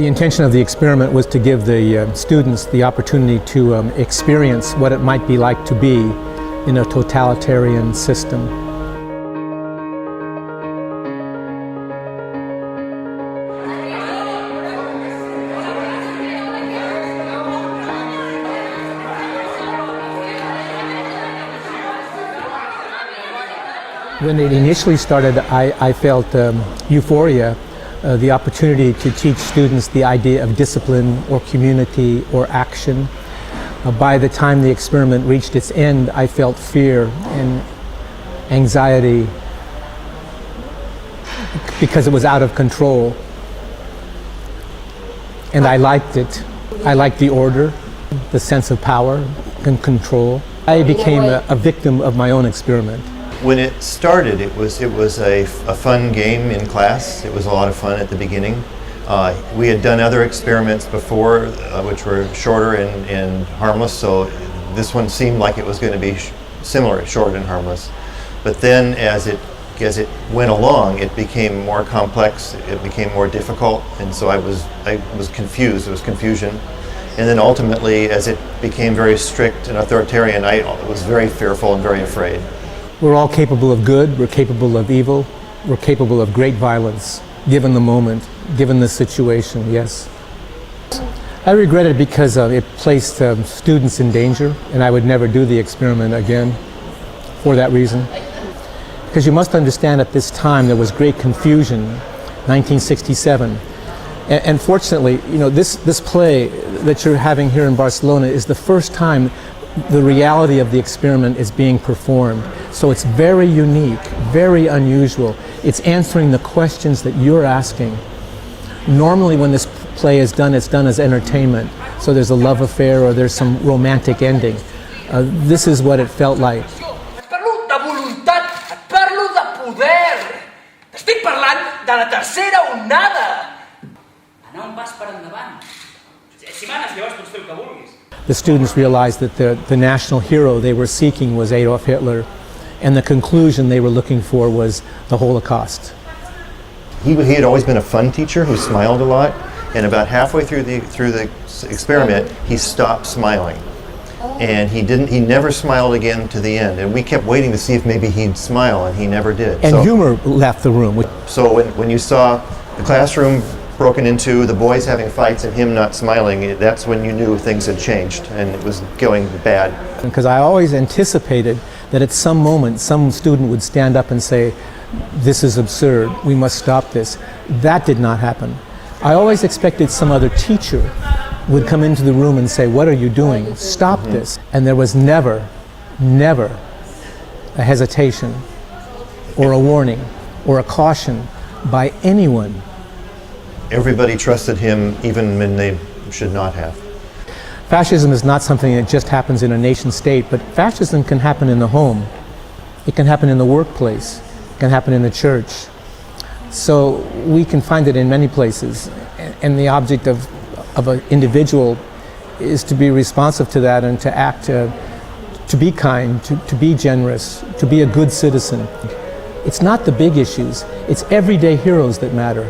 The intention of the experiment was to give the students the opportunity to experience what it might be like to be in a totalitarian system. When it initially started, I felt euphoria, the opportunity to teach students the idea of discipline or community or action. By the time the experiment reached its end, I felt fear and anxiety because it was out of control. And I liked it. I liked the order, the sense of power and control. I became a victim of my own experiment. When it started, it was a fun game in class. It was a lot of fun at the beginning. We had done other experiments before, which were shorter and harmless, so this one seemed like it was going to be similar, short and harmless. But then as it went along, it became more complex, it became more difficult, and so I was confused, there was confusion. And then ultimately, as it became very strict and authoritarian, I was very fearful and very afraid. We're all capable of good, we're capable of evil, we're capable of great violence, given the moment, given the situation, yes. I regret it because it placed students in danger, and I would never do the experiment again for that reason. Because you must understand, at this time there was great confusion, 1967. And fortunately, you know, this play that you're having here in Barcelona is the first time the reality of the experiment is being performed. So it's very unique, very unusual. It's answering the questions that you're asking. Normally when this play is done, it's done as entertainment. So there's a love affair or there's some romantic ending. This is what it felt like. Et parlo de voluntat, et parlo de poder. T'estic parlant de la tercera onada. Anar un pas per endavant. Si manes, llavors pots fer el que vulguis. The students realized that the national hero they were seeking was Adolf Hitler, and the conclusion they were looking for was the Holocaust. He had always been a fun teacher who smiled a lot, and about halfway through the experiment, he stopped smiling. And he never smiled again to the end, and we kept waiting to see if maybe he'd smile, and he never did. And humor left the room. So when you saw the classroom broken into, the boys having fights and him not smiling, that's when you knew things had changed and it was going bad. Because I always anticipated that at some moment some student would stand up and say, "This is absurd, we must stop this." That did not happen. I always expected some other teacher would come into the room and say, "What are you doing? Stop this." And there was never a hesitation or a warning or a caution by anyone. Everybody trusted him even when they should not have. Fascism is not something that just happens in a nation state, but fascism can happen in the home. It can happen in the workplace. It can happen in the church. So we can find it in many places, and the object of an individual is to be responsive to that and to act, to be kind, to be generous, to be a good citizen. It's not the big issues, it's everyday heroes that matter.